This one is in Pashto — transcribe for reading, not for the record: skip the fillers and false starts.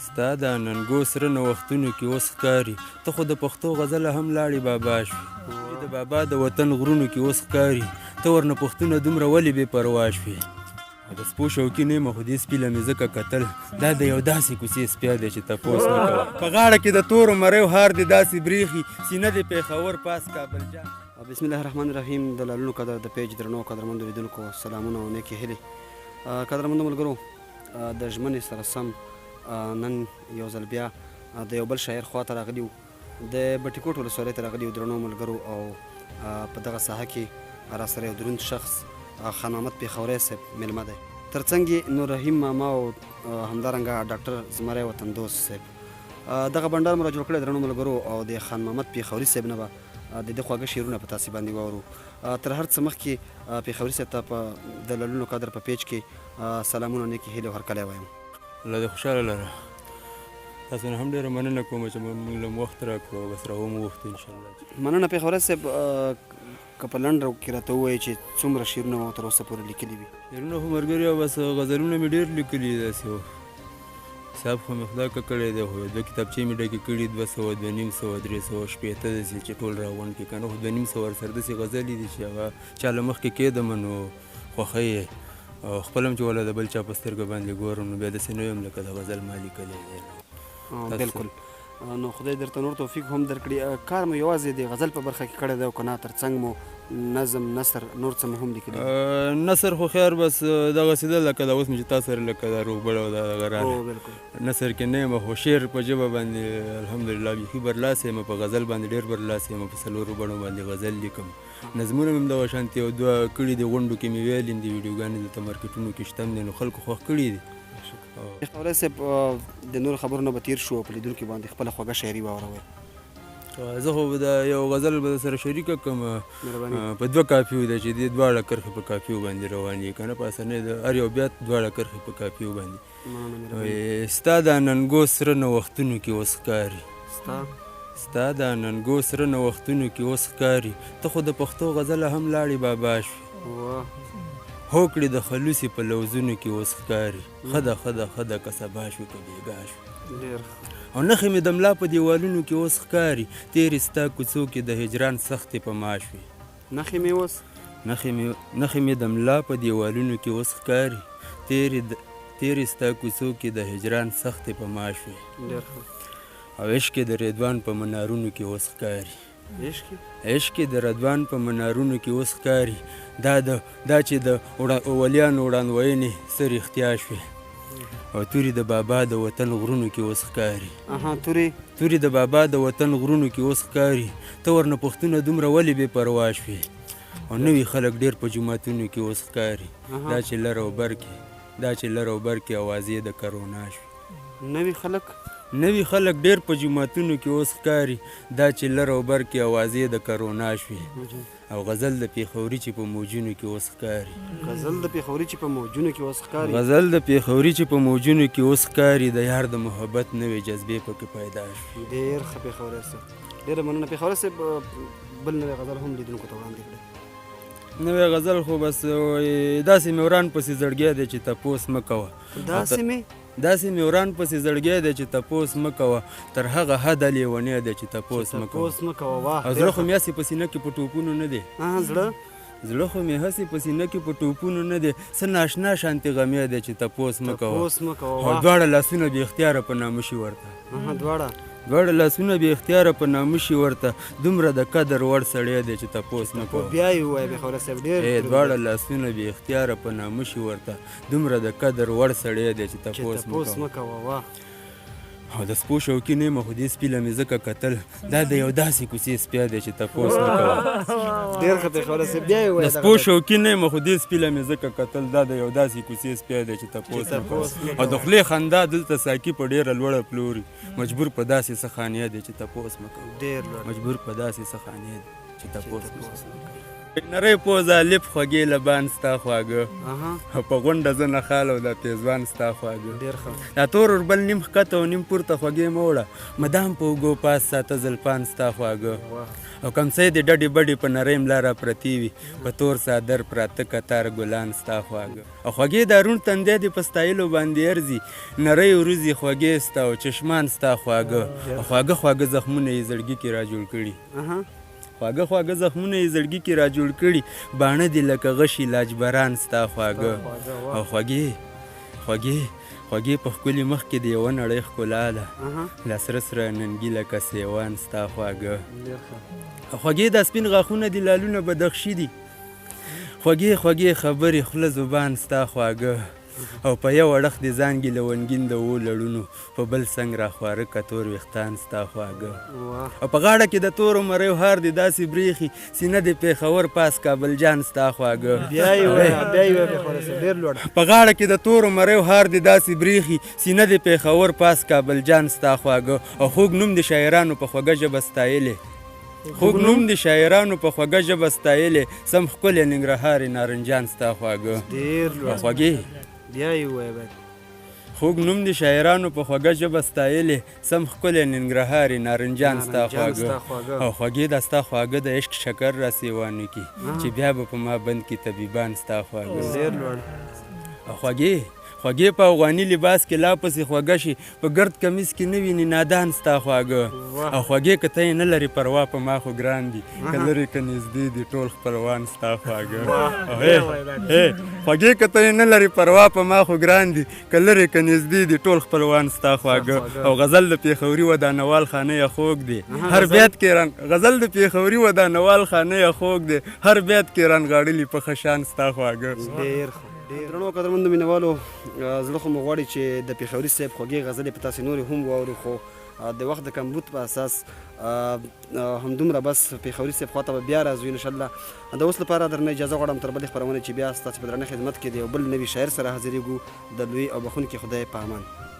ستا د ننګو سره نوښتونو کې اوس ښکاري ته خو د پښتو غزله هم لاړې بابا شوې د بابا د وطن غرونو کې اوس ښکاري ته ورنه پوښتنه دومره ولې بې پروا شوې د سپو شوقي نه یم خو دې سپي له مې ځکه کتل دا د یو داسې کوڅې سپی دی چې تپوس نه کوه په غاړه کې د تورو مریو هار دې داسې بریښي سینه دې پیښور پاس کابل جان. بسم الله الرحمن الرحیم. د لالونو قدر د پیج درنو قدرمندو لیدونکو سلامونه او نیکې هیلې. قدرمندو ملګرو د ژمنې سره سم نن یو ځل بیا د یو بل شاعر خواته راغلي وو د بټي کوټ ولسوالۍ ته راغلي وو درنو ملګرو او په دغه ساحه کې راسره یو دروند شخص خان محمد پیښوری صاحب میلمه دی تر څنګ یې نور رحیم ماما او همدارنګه ډاکټر زمری وطن دوست صاحب دغه بنډار مو را جوړ کړی درنو ملګرو او د خان محمد پیښوري صاحب نه به د دې خواږه شعرونه په تاسې باندې واورو. تر هر څه مخکې پیښوري صاحب ته په د لالونو قدر په پیج کې سلامونه نیکې هیلې او هرکلی وایم. الله دې خوشحاله لره تاسو نه هم ډېره مننه کوم چې موږ له وخت راکړو بس راومو وغوښتو انشاءالله. مننه پیښوري صاحب. که په لنډ کې راته ووایي چې څومره شعرونه مو تر اوسه پورې لیکلي وي؟ شعرونه خو ملګري او بس غزلونه مې ډېر لیکلي داسې و حساب خو مې خدای کړی دی خو دوه کتابچې مې ډکې کړي 200 2500 300 شپېته داسې چې ټول راغونډ کړي که نه خو 2500 ورسره داسې غزلې دي چې هغه چا له مخکې کېدم نو خوښه یې او خپل هم چې ولا د بل چا په سترګه باندې ګورم نو بیا داسې نه یم لکه د غزل ما لیکلی دی. بلکل. نو خدای درته نور توفیق هم درکړي. کار مو یوازې د غزل په برخه کې کړی دی او که نه تر څنګ مو نظم نثر نور څه مو هم لیکلي؟ نثر خو خیر بس دغسې ده لکه دا اوس مې چې تا سره لکه دا روغبړ او دا دغه راغی نثر کې نه یم خو شعر په ژبه باندې الحمدلله بیخي برلاسی یم په غزل باندې ډېر برلاسی یم په څلورو بڼو باندې غزل لیکم. نظمونه مې هم دغه شانتې یو دوه کړي دي غونډو کې مې ویلي دي ویډیوګانې دلته مارکیټونو کې شته هم دي نو خلکو خوښ کړي دي. پیښوری صاحب د نور خبرو نه به تېر شو په لیدونکي باندې خپله خوږه شاعري واوروئ. زه خو د یو غزل به سره شریکه کړم په دوه کاپیو ده چې دې دواړه کرښې په کاپیو باندې روانې یي که نه په اسانۍ د هر یو بیت دواړه کرښې په کاپیو باندې. ستا د ننګو سره نوښتونو کې اوس ښکاري ستا د ننګو سره نوښتونو کې اوس ښکاري ته خو د پښتو غزله هم لاړې بابا شوې هوکړې د خلوصې په لوظونو کې اوس ښکاري ښه ده ښه ده ښه ده که سبا شو که بېګا شو او نښې مې د ملا په دیوالونو کې اوس ښکاري تېرې ستا کوڅو کې د هجران سختې په ما شوې نښې مې اوس نښې مې د ملا په دیوالونو کې اوس ښکاري تېرې ستا کوڅو کې د هجران سختې په ما شوې او عشق د رضوان په منارونو کې اوس ښکاري عشق د رضوان په منارونو کې اوس ښکاري دا چې د ولیانو وړاندوینې څه رښتیا شوې او تورې د بابا د وطن غرونو کې اوس ښکاري تورې د بابا د وطن غرونو کې اوس ښکاري ته ورنه پوښتنه دومره ولې بې پروا شوې او نوي خلک ډېر په جوماتونو کې اوس ښکاري دا چې لر او بر کې اوازې د کرونا شوې نوي خلک ډېر په جوماتونو کې اوس ښکاري دا چې لر او بر کې اوازې د کرونا شوې او غزل د پیښوري چې په موجونو کې اوس ښکاري غزل د پیښوري چې په موجونو کې اوس ښکاري د یار د محبت نوې جذبې پکې پیدا شوې. ډېر ښه پیښوري صاحب ډېره مننه. پیښوري صاحب بل نوی غزل هم لیدونکو ته وړاندې کړئ. نوی غزل خو بس داسې مې وران پسې زړګی دی چې تپوس مه کوه داسې مې وران پسې زړګی دی چې تپوس مه کوه تر هغه حده لیونی دی چې تپوس مه کوه او زړه خو مې هسې په سینه کې په ټوپونو نه دی زړه خو مې هسې په سینه کې په ټوپونو نه دی څه ناشنا شانتې غمی دی چې تپوس مه کوه او دواړه لاسونه بې اختیاره په نامه شي ورته دواړه لاسونه بې اختیاره په نامه شي ورته دومره د قدر وړ سړی دی چې تپوس مه کوه دواړه لاسونه بې اختیاره په نامه شي ورته دومره د قدر وړ سړی دی چې تپوس مه کوه او د سپو شوقي نه یم خو دې سپي له مې ځکه کتل دا د یو داسې کوڅې سپی دی چې تپوس مه کوه د سپو شوقي نه یم خو دې سپي له مې ځکه کتل دا د یو داسې کوڅې سپی دی چې تپوس مه کوه او د خولې خندا دلته ساقي په ډېره لوړه پلوري مجبور په داسې څه خانې دی چې تپوس مه کوه نری پوزه لپ خوږې لبان ستا خواږه اها په غونډه زه نښال او دا پیزوان ستا خواږه ډېر ښه دا تور وربل نیم ښکته او نیم پورته خوږې مه وړه مدام په اوږو پاس ساته زلفان ستا خواږه او کمڅۍ دې ډډې بډې په نرۍ ملا را پرتې وي په تور څادر پراته کتار ګلان ستا خواږه او خوږې دا روڼ تندی دې په ستایلو باندې ارځي نرۍ وروځې خوږې ستا او چشمان ستا خواږه او خواږه خواږه زخمونه یې زړګي کې را جوړ کړي خواږه خواږه زخمونه یې زړګي کې را جوړ کړي باڼه دې لکه غشي لاجبران ستا خواږه او خوږې په ښکلي مخ کې د یوه نړۍ ښکلا ده لا سره سره ننګي لکه سیوان ستا خواږه او خوږې دا سپین غاښونه دي لالونه بدخشي دي خوږې خبرې خوله زبان ستا خواږه او په یو اړخ دې ځانګې لونګین د و لړونو په بل څنګ راخواره کتور ویښتان ستا خواږه او په غاړه کې د تورو مریو هار دې داسې بریښي سینه دې پېښور پاس کابل جان ستا خواږه په غاړه کې د تورو مریو هار دې داسې بریښي سینه دې پېښور پاس کابل جان ستا خواږه او خوږ نوم د شاعرانو په خوږه ژبه ستایلې خوږ نوم د شاعرانو په خوږه ژبه ستایلې سم ښکلی ننګرهارې نارنجان ستا خواږه خوږې خوږ نوم د شاعرانو په خوږه ژبه ستایلې سم ښکلی ننګرهارې نارنجان ستا خواږه او خوږې دا ستا خواږه د عشق شکر را سیوانو کې چې بیا به په ما بند کې طبیبان ستا خواږه او خوږې په افغاني لباس کې لا پسې خوږه شي په ګرد کمیس کې نه ویني نادان ستا خواږه او خوږې که ته یې نه لرې پروا په ما خو ګران دي که لرې که نږدې دي ټول خپلوان ستا خواږه خوږې که ته یې نه لرې پروا په ما خو ګران دي که لرې که نږدې دي ټول خپلوان ستا خواږه او غزل د پېښوري ودانوال خانه یې خوږ دی هر بیت کې غزل د پېښوري ودانوال خانه یې خوږ دی هر بیت کې رانغاړلي په ښه شان ستا خواږه درنو قدرمندو مینوالو زړه خو مو غواړي چې د پېښوري صاحب خوږې غزلې په تاسې نورې هم واورو خو د وخت د کمبود په اساس همدومره بس پېښوري صاحب خواته به بیا راځو انشاءالله د اوس لپاره درنه اجازه غواړم تر بلې خپرونې چې بیا ستاسې په درنه خدمت کې د یو بل نوي شاعر سره حاضرېږو د لوی او بخونکي خدای په امان